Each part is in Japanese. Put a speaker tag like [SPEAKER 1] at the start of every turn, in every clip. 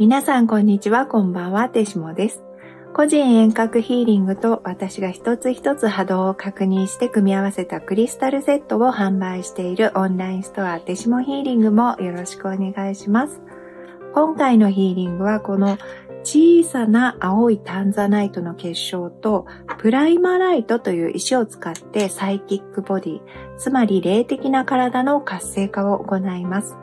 [SPEAKER 1] 皆さんこんにちは、こんばんは、てしもです。個人遠隔ヒーリングと私が一つ一つ波動を確認して組み合わせたクリスタルセットを販売しているオンラインストアてしもヒーリングもよろしくお願いします。今回のヒーリングはこの小さな青いタンザナイトの結晶とプライマライトという石を使ってサイキックボディ、つまり霊的な体の活性化を行います。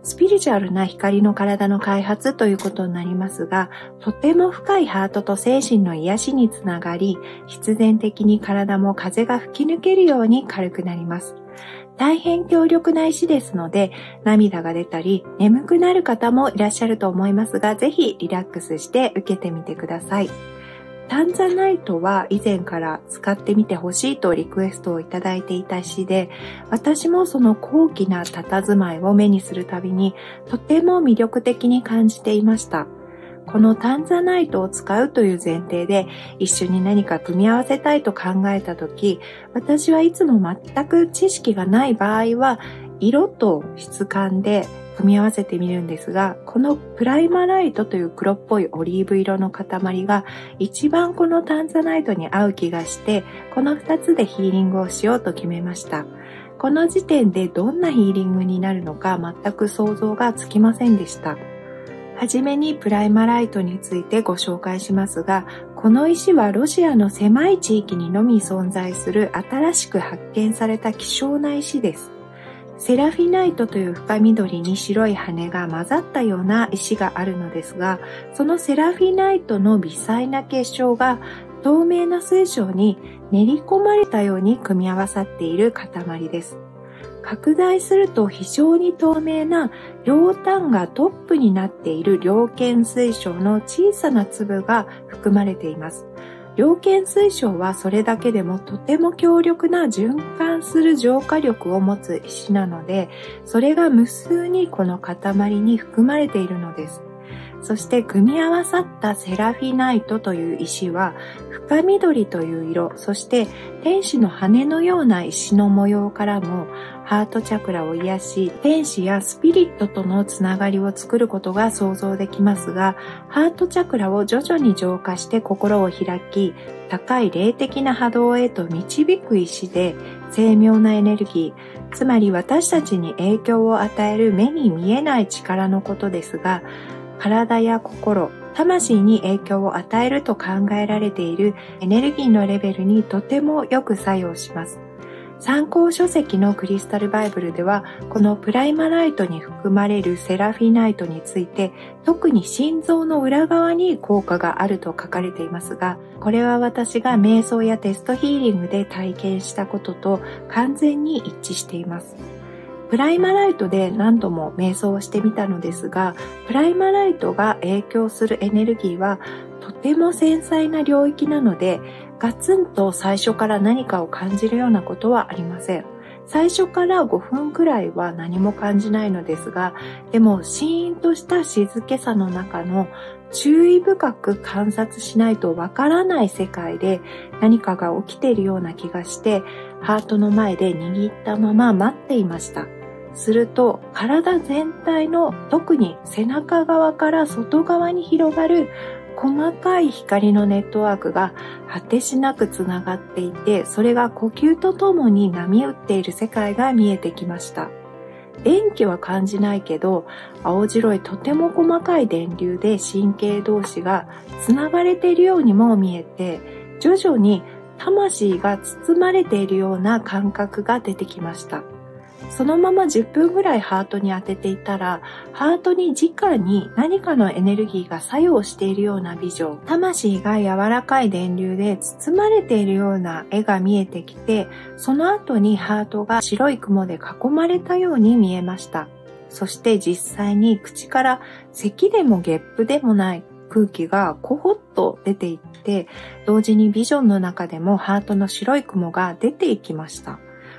[SPEAKER 1] スピリチュアルな光の体の開発ということになりますが、とても深いハートと精神の癒しにつながり、必然的に体も風が吹き抜けるように軽くなります。大変強力な石ですので、涙が出たり眠くなる方もいらっしゃると思いますが、ぜひリラックスして受けてみてください。タンザナイトは以前から使ってみてほしいとリクエストをいただいていた石で、私もその高貴な佇まいを目にするたびにとても魅力的に感じていました。このタンザナイトを使うという前提で一緒に何か組み合わせたいと考えたとき、私はいつも全く知識がない場合は色と質感で組み合わせてみるんですが、このプライマライトという黒っぽいオリーブ色の塊が一番このタンザナイトに合う気がして、この2つでヒーリングをしようと決めました。この時点でどんなヒーリングになるのか全く想像がつきませんでした。はじめにプライマライトについてご紹介しますが、この石はロシアの狭い地域にのみ存在する新しく発見された希少な石です。セラフィナイトという深緑に白い羽が混ざったような石があるのですが、そのセラフィナイトの微細な結晶が透明な水晶に練り込まれたように組み合わさっている塊です。拡大すると非常に透明な両端がトップになっている両剣水晶の小さな粒が含まれています。両剣水晶はそれだけでもとても強力な循環する浄化力を持つ石なので、それが無数にこの塊に含まれているのです。そして組み合わさったセラフィナイトという石は深緑という色、そして天使の羽のような石の模様からもハートチャクラを癒し、天使やスピリットとのつながりを作ることが想像できますが、ハートチャクラを徐々に浄化して心を開き、高い霊的な波動へと導く石で、精妙なエネルギー、つまり私たちに影響を与える目に見えない力のことですが、体や心、魂に影響を与えると考えられているエネルギーのレベルにとてもよく作用します。参考書籍のクリスタルバイブルでは、このプライマライトに含まれるセラフィナイトについて、特に心臓の裏側に効果があると書かれていますが、これは私が瞑想やテストヒーリングで体験したことと完全に一致しています。プライマライトで何度も瞑想をしてみたのですが、プライマライトが影響するエネルギーはとても繊細な領域なので、ガツンと最初から何かを感じるようなことはありません。最初から5分くらいは何も感じないのですが、でもシーンとした静けさの中の注意深く観察しないとわからない世界で何かが起きているような気がして、ハートの前で握ったまま待っていました。すると体全体の特に背中側から外側に広がる細かい光のネットワークが果てしなくつながっていて、それが呼吸とともに波打っている世界が見えてきました。電気は感じないけど、青白いとても細かい電流で神経同士がつながれているようにも見えて、徐々に魂が包まれているような感覚が出てきました。そのまま10分ぐらいハートに当てていたら、ハートに直に何かのエネルギーが作用しているようなビジョン、魂が柔らかい電流で包まれているような絵が見えてきて、その後にハートが白い雲で囲まれたように見えました。そして実際に口から咳でもゲップでもない空気がコホッと出ていって、同時にビジョンの中でもハートの白い雲が出ていきました。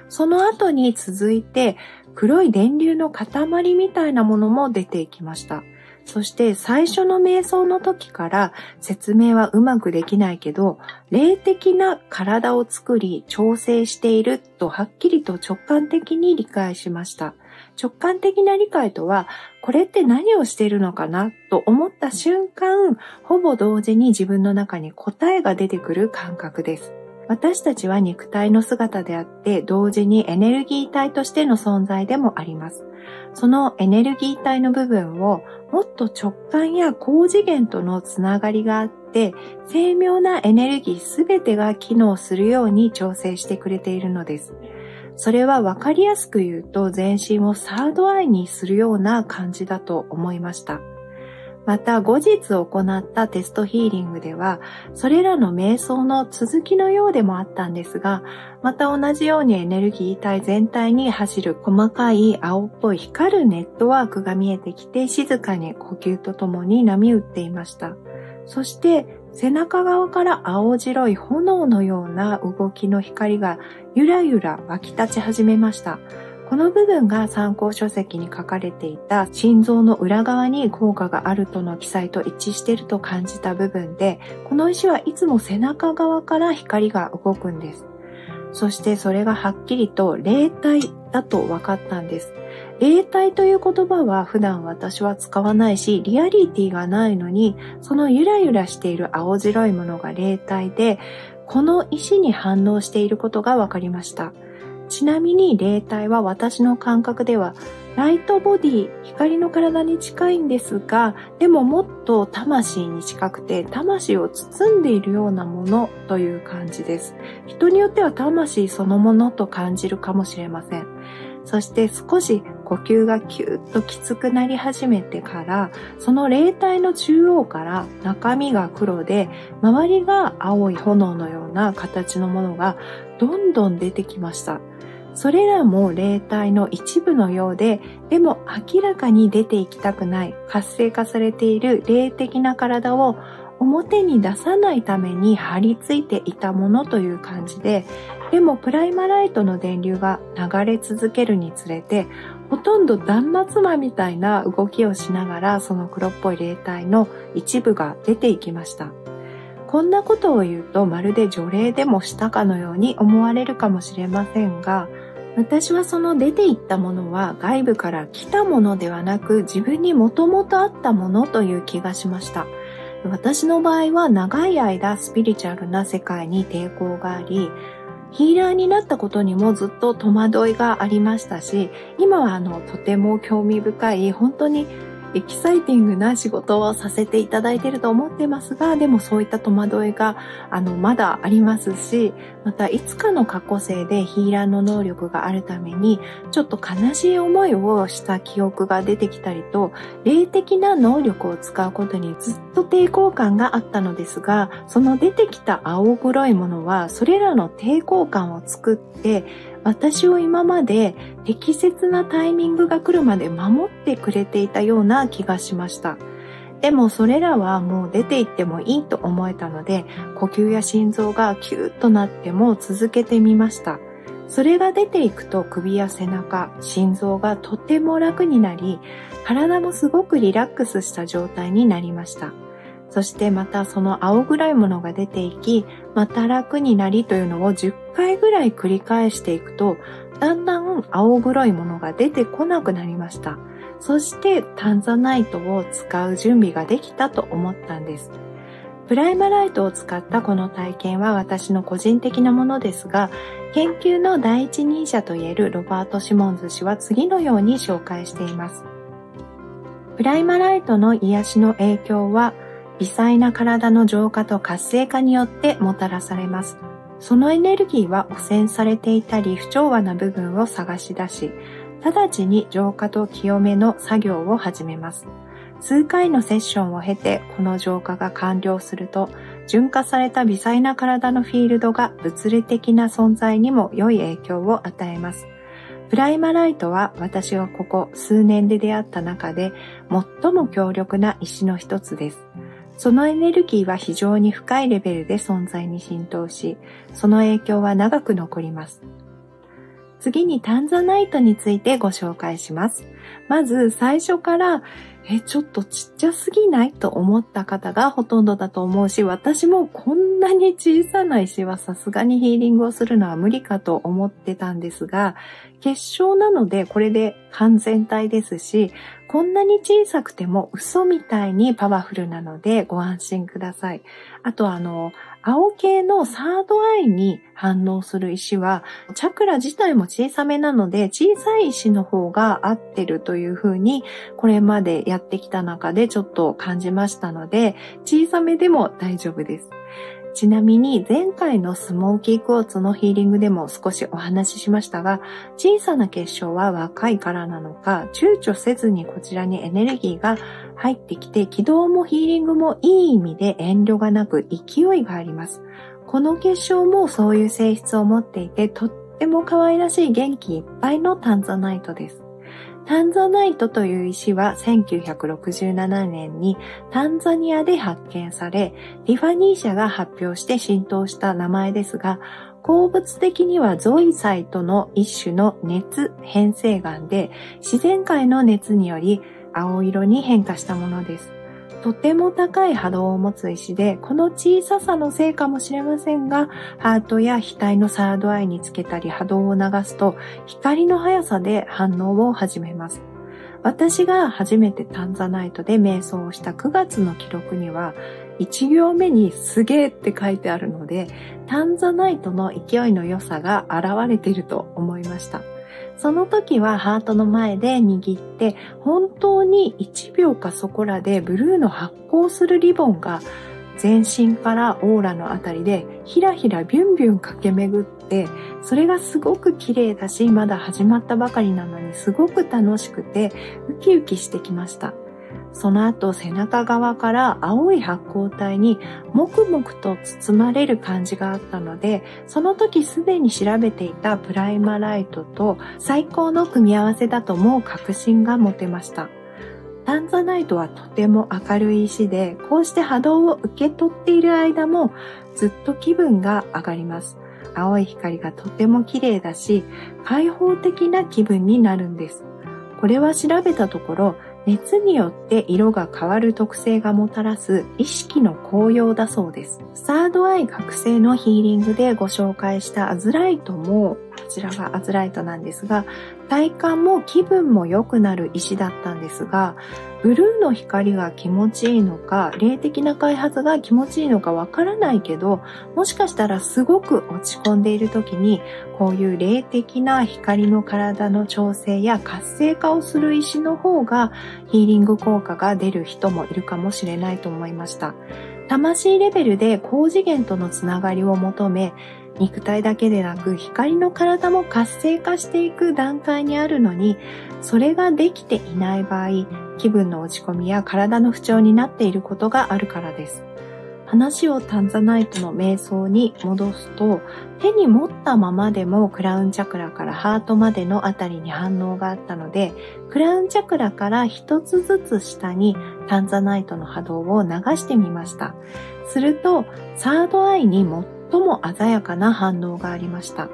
[SPEAKER 1] その後に続いて黒い電流の塊みたいなものも出ていきました。そして最初の瞑想の時から説明はうまくできないけど、霊的な体を作り調整しているとはっきりと直感的に理解しました。直感的な理解とは、これって何をしているのかなと思った瞬間、ほぼ同時に自分の中に答えが出てくる感覚です。私たちは肉体の姿であって、同時にエネルギー体としての存在でもあります。そのエネルギー体の部分をもっと直感や高次元とのつながりがあって、精妙なエネルギーすべてが機能するように調整してくれているのです。それは分かりやすく言うと、全身をサードアイにするような感じだと思いました。また後日行ったテストヒーリングでは、それらの瞑想の続きのようでもあったんですが、また同じようにエネルギー体全体に走る細かい青っぽい光るネットワークが見えてきて、静かに呼吸とともに波打っていました。そして背中側から青白い炎のような動きの光がゆらゆら湧き立ち始めました。この部分が参考書籍に書かれていた心臓の裏側に効果があるとの記載と一致していると感じた部分で、この石はいつも背中側から光が動くんです。そしてそれがはっきりと霊体だと分かったんです。霊体という言葉は普段私は使わないし、リアリティがないのに、そのゆらゆらしている青白いものが霊体で、この石に反応していることが分かりました。ちなみに霊体は私の感覚ではライトボディ、光の体に近いんですが、でももっと魂に近くて魂を包んでいるようなものという感じです。人によっては魂そのものと感じるかもしれません。そして少し呼吸がキューッときつくなり始めてから、その霊体の中央から中身が黒で、周りが青い炎のような形のものがどんどん出てきました。それらも霊体の一部のようで、でも明らかに出ていきたくない、活性化されている霊的な体を表に出さないために張り付いていたものという感じで、でもプライマライトの電流が流れ続けるにつれて、ほとんど断末魔みたいな動きをしながら、その黒っぽい霊体の一部が出ていきました。こんなことを言うとまるで除霊でもしたかのように思われるかもしれませんが、私はその出ていったものは外部から来たものではなく、自分にもともとあったものという気がしました。私の場合は長い間スピリチュアルな世界に抵抗があり、ヒーラーになったことにもずっと戸惑いがありましたし、今はとても興味深い、本当にエキサイティングな仕事をさせていただいていると思ってますが、でもそういった戸惑いがまだありますし、またいつかの過去世でヒーラーの能力があるためにちょっと悲しい思いをした記憶が出てきたりと、霊的な能力を使うことにずっと抵抗感があったのですが、その出てきた青黒いものはそれらの抵抗感を作って、私を今まで適切なタイミングが来るまで守ってくれていたような気がしました。でもそれらはもう出ていってもいいと思えたので、呼吸や心臓がキューッとなっても続けてみました。それが出ていくと首や背中、心臓がとても楽になり、体もすごくリラックスした状態になりました。そしてまたその青黒いものが出ていき、また楽になりというのを10回ぐらい繰り返していくと、だんだん青黒いものが出てこなくなりました。そしてタンザナイトを使う準備ができたと思ったんです。プライマライトを使ったこの体験は私の個人的なものですが、研究の第一人者といえるロバート・シモンズ氏は次のように紹介しています。プライマライトの癒しの影響は、微細な体の浄化と活性化によってもたらされます。そのエネルギーは汚染されていたり不調和な部分を探し出し、直ちに浄化と清めの作業を始めます。数回のセッションを経てこの浄化が完了すると、純化された微細な体のフィールドが物理的な存在にも良い影響を与えます。プライマライトは私がここ数年で出会った中で最も強力な石の一つです。そのエネルギーは非常に深いレベルで存在に浸透し、その影響は長く残ります。次にタンザナイトについてご紹介します。まず最初から、ちょっとちっちゃすぎないと思った方がほとんどだと思うし、私もこんなに小さな石はさすがにヒーリングをするのは無理かと思ってたんですが、結晶なのでこれで完全体ですし、こんなに小さくても嘘みたいにパワフルなのでご安心ください。あと青系のサードアイに反応する石は、チャクラ自体も小さめなので、小さい石の方が合ってるという風に、これまでやってきた中でちょっと感じましたので、小さめでも大丈夫です。ちなみに前回のスモーキークォーツのヒーリングでも少しお話ししましたが、小さな結晶は若いからなのか、躊躇せずにこちらにエネルギーが入ってきて、軌道もヒーリングもいい意味で遠慮がなく勢いがあります。この結晶もそういう性質を持っていて、とっても可愛らしい元気いっぱいのタンザナイトです。タンザナイトという石は1967年にタンザニアで発見され、ティファニー社が発表して浸透した名前ですが、鉱物的にはゾイサイトの一種の熱変成岩で、自然界の熱により青色に変化したものです。とても高い波動を持つ石で、この小ささのせいかもしれませんが、ハートや額のサードアイにつけたり波動を流すと、光の速さで反応を始めます。私が初めてタンザナイトで瞑想をした9月の記録には、1行目にすげーって書いてあるので、タンザナイトの勢いの良さが現れていると思いました。その時はハートの前で握って、本当に1秒かそこらでブルーの発光するリボンが全身からオーラのあたりでひらひらビュンビュン駆け巡って、それがすごく綺麗だし、まだ始まったばかりなのにすごく楽しくてウキウキしてきました。その後背中側から青い発光体にもくもくと包まれる感じがあったので、その時すでに調べていたプライマライトと最高の組み合わせだともう確信が持てました。タンザナイトはとても明るい石で、こうして波動を受け取っている間もずっと気分が上がります。青い光がとても綺麗だし、開放的な気分になるんです。これは調べたところ、熱によって色が変わる特性がもたらす意識の高揚だそうです。サードアイ覚醒のヒーリングでご紹介したアズライトも、こちらがアズライトなんですが、体感も気分も良くなる石だったんですが、ブルーの光が気持ちいいのか、霊的な開発が気持ちいいのかわからないけど、もしかしたらすごく落ち込んでいる時に、こういう霊的な光の体の調整や活性化をする石の方がヒーリング効果が出る人もいるかもしれないと思いました。魂レベルで高次元とのつながりを求め、肉体だけでなく光の体も活性化していく段階にあるのに、それができていない場合、気分の落ち込みや体の不調になっていることがあるからです。話をタンザナイトの瞑想に戻すと、手に持ったままでもクラウンチャクラからハートまでのあたりに反応があったので、クラウンチャクラから一つずつ下にタンザナイトの波動を流してみました。すると、サードアイに最も鮮やかな反応がありました。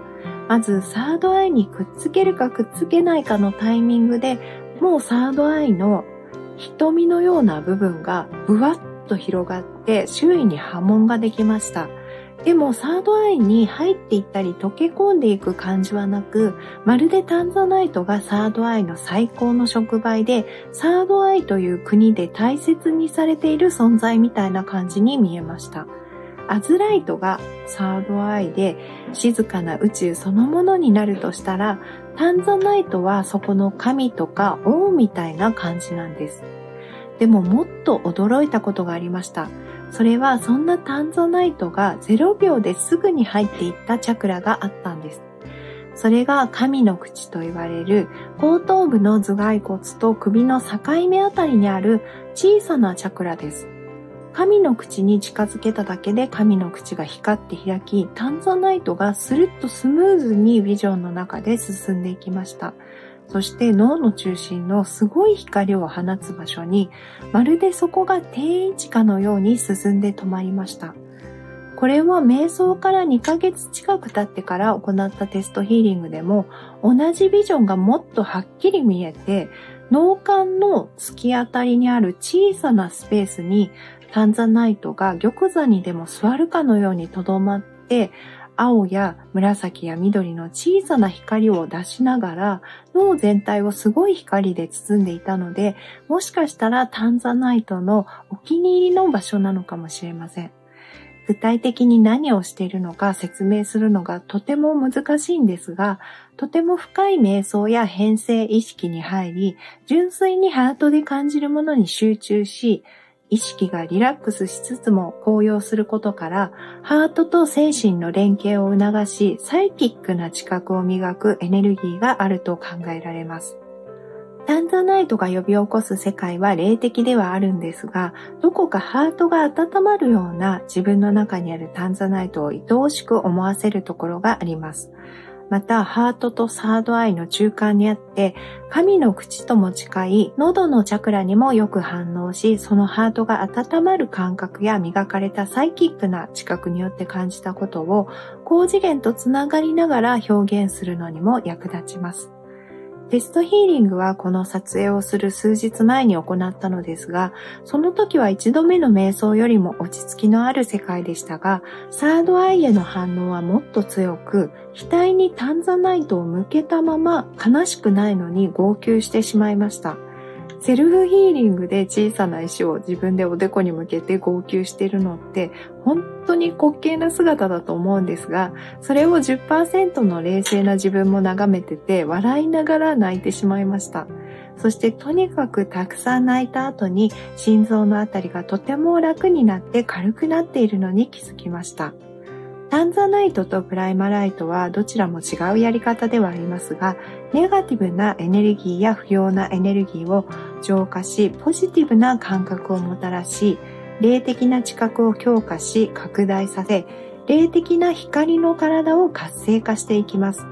[SPEAKER 1] まずサードアイにくっつけるかくっつけないかのタイミングで、もうサードアイの瞳のような部分がブワッと広がって周囲に波紋ができました。でもサードアイに入っていったり溶け込んでいく感じはなく、まるでタンザナイトがサードアイの最高の触媒で、サードアイという国で大切にされている存在みたいな感じに見えました。アズライトがサードアイで静かな宇宙そのものになるとしたら、タンザナイトはそこの神とか王みたいな感じなんです。でももっと驚いたことがありました。それはそんなタンザナイトが0秒ですぐに入っていったチャクラがあったんです。それが神の口と言われる後頭部の頭蓋骨と首の境目あたりにある小さなチャクラです。神の口に近づけただけで神の口が光って開き、タンザナイトがスルッとスムーズにビジョンの中で進んでいきました。そして脳の中心のすごい光を放つ場所に、まるでそこが定位置かのように進んで止まりました。これは瞑想から2ヶ月近く経ってから行ったテストヒーリングでも同じビジョンがもっとはっきり見えて、脳幹の突き当たりにある小さなスペースにタンザナイトが玉座にでも座るかのようにとどまって、青や紫や緑の小さな光を出しながら脳全体をすごい光で包んでいたので、もしかしたらタンザナイトのお気に入りの場所なのかもしれません。具体的に何をしているのか説明するのがとても難しいんですが、とても深い瞑想や変性意識に入り、純粋にハートで感じるものに集中し、意識がリラックスしつつも高揚することから、ハートと精神の連携を促し、サイキックな知覚を磨くエネルギーがあると考えられます。タンザナイトが呼び起こす世界は霊的ではあるんですが、どこかハートが温まるような自分の中にあるタンザナイトを愛おしく思わせるところがあります。また、ハートとサードアイの中間にあって、神の口とも近い喉のチャクラにもよく反応し、そのハートが温まる感覚や磨かれたサイキックな知覚によって感じたことを高次元とつながりながら表現するのにも役立ちます。テストヒーリングはこの撮影をする数日前に行ったのですが、その時は一度目の瞑想よりも落ち着きのある世界でしたが、サードアイへの反応はもっと強く、額にタンザナイトを向けたまま悲しくないのに号泣してしまいました。セルフヒーリングで小さな石を自分でおでこに向けて号泣しているのって本当に滑稽な姿だと思うんですが、それを 10% の冷静な自分も眺めてて笑いながら泣いてしまいました。そしてとにかくたくさん泣いた後に心臓のあたりがとても楽になって軽くなっているのに気づきました。タンザナイトとプライマライトはどちらも違うやり方ではありますが、ネガティブなエネルギーや不要なエネルギーを浄化し、ポジティブな感覚をもたらし、霊的な知覚を強化し、拡大させ、霊的な光の体を活性化していきます。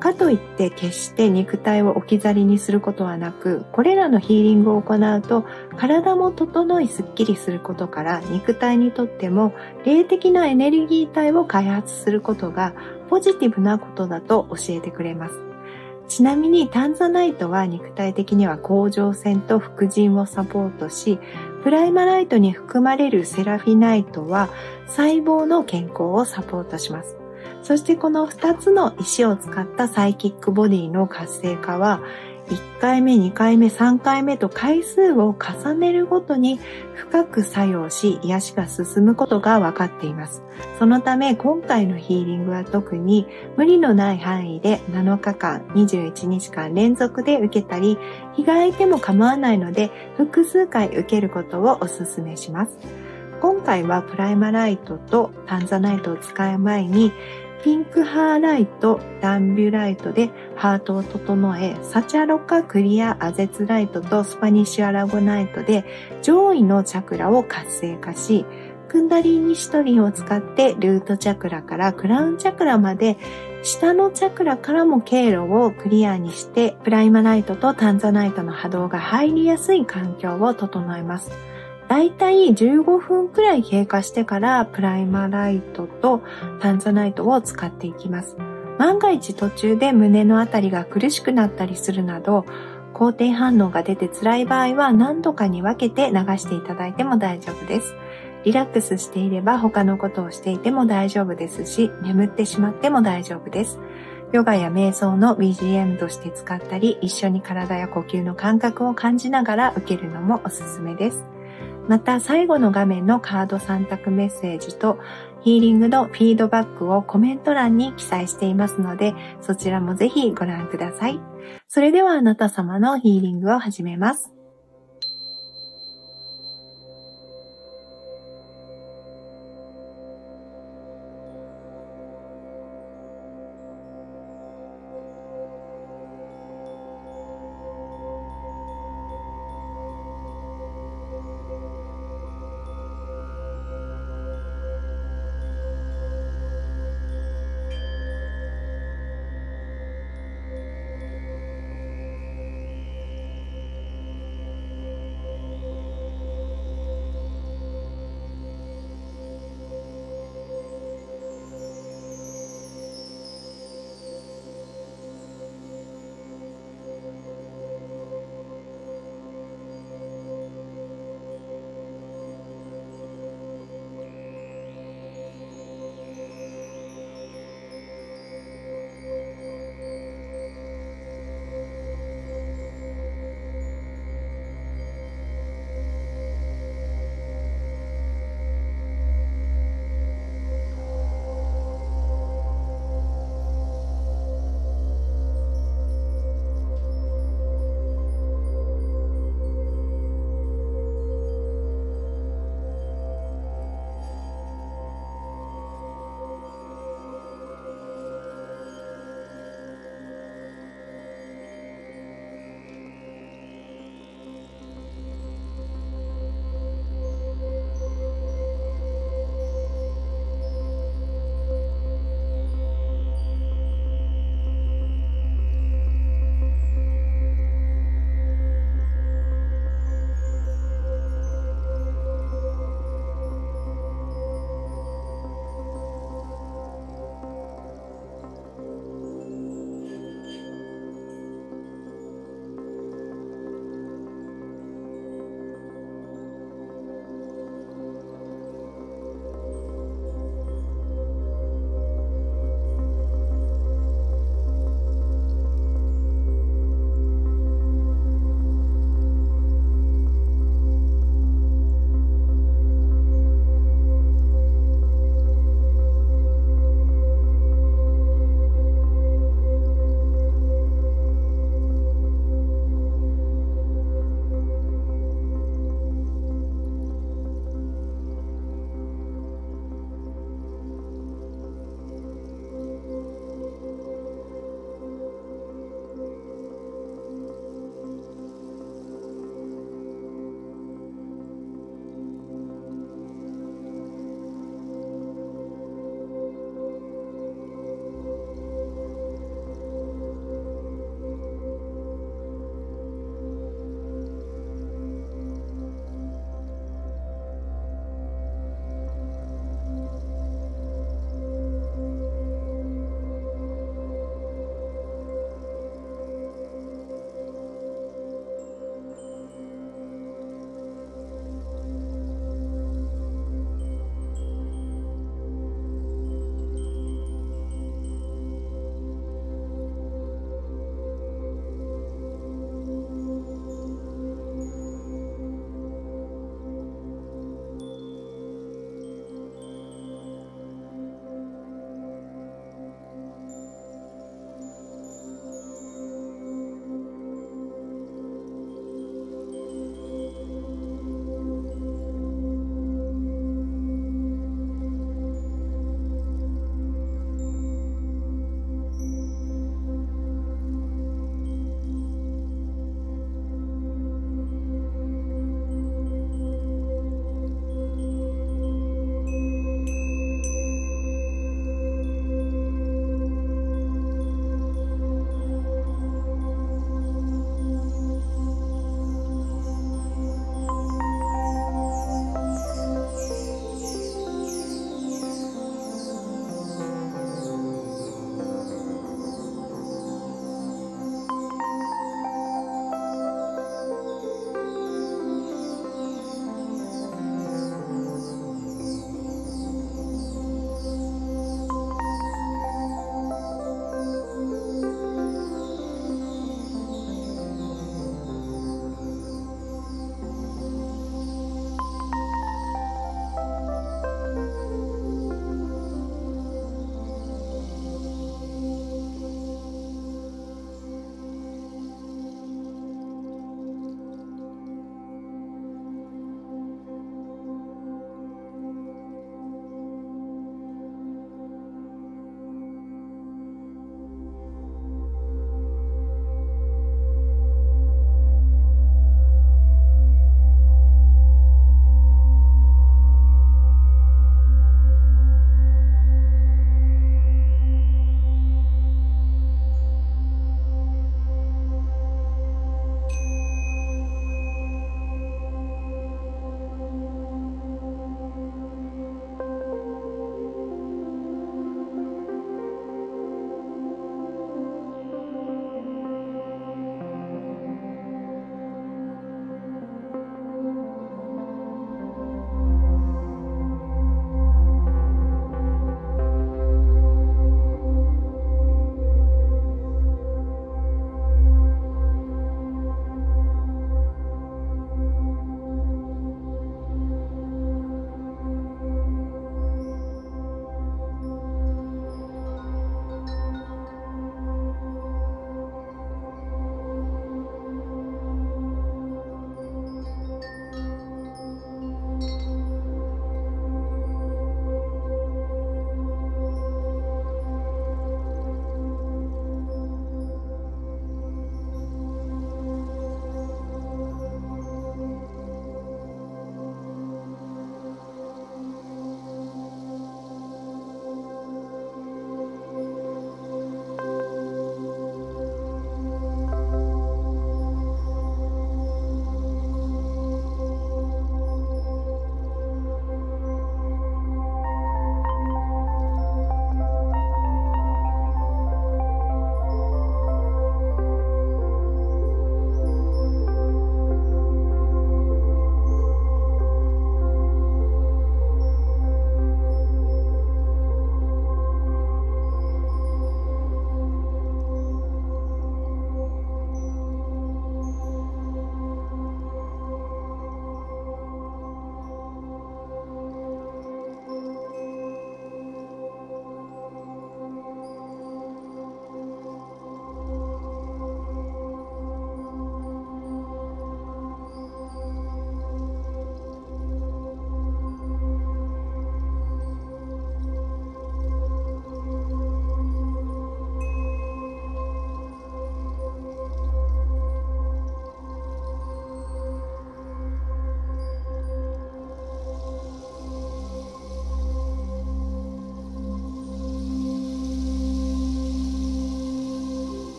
[SPEAKER 1] かといって決して肉体を置き去りにすることはなく、これらのヒーリングを行うと体も整いすっきりすることから、肉体にとっても霊的なエネルギー体を開発することがポジティブなことだと教えてくれます。ちなみにタンザナイトは肉体的には甲状腺と副腎をサポートし、プライマライトに含まれるセラフィナイトは細胞の健康をサポートします。そしてこの2つの石を使ったサイキックボディの活性化は1回目、2回目、3回目と回数を重ねるごとに深く作用し癒しが進むことが分かっています。そのため今回のヒーリングは特に無理のない範囲で7日間、21日間連続で受けたり、日が空いても構わないので複数回受けることをお勧めします。今回はプライマライトとタンザナイトを使う前にピンクハーライト、ダンビュライトでハートを整え、サチャロカクリアアゼツライトとスパニッシュアラゴナイトで上位のチャクラを活性化し、クンダリーニシトリンを使ってルートチャクラからクラウンチャクラまで下のチャクラからも経路をクリアにして、プライマライトとタンザナイトの波動が入りやすい環境を整えます。だいたい15分くらい経過してからプライマライトとタンザナイトを使っていきます。万が一途中で胸のあたりが苦しくなったりするなど、肯定反応が出て辛い場合は何度かに分けて流していただいても大丈夫です。リラックスしていれば他のことをしていても大丈夫ですし、眠ってしまっても大丈夫です。ヨガや瞑想の BGM として使ったり、一緒に体や呼吸の感覚を感じながら受けるのもおすすめです。また最後の画面のカード3択メッセージとヒーリングのフィードバックをコメント欄に記載していますので、そちらもぜひご覧ください。それではあなた様のヒーリングを始めます。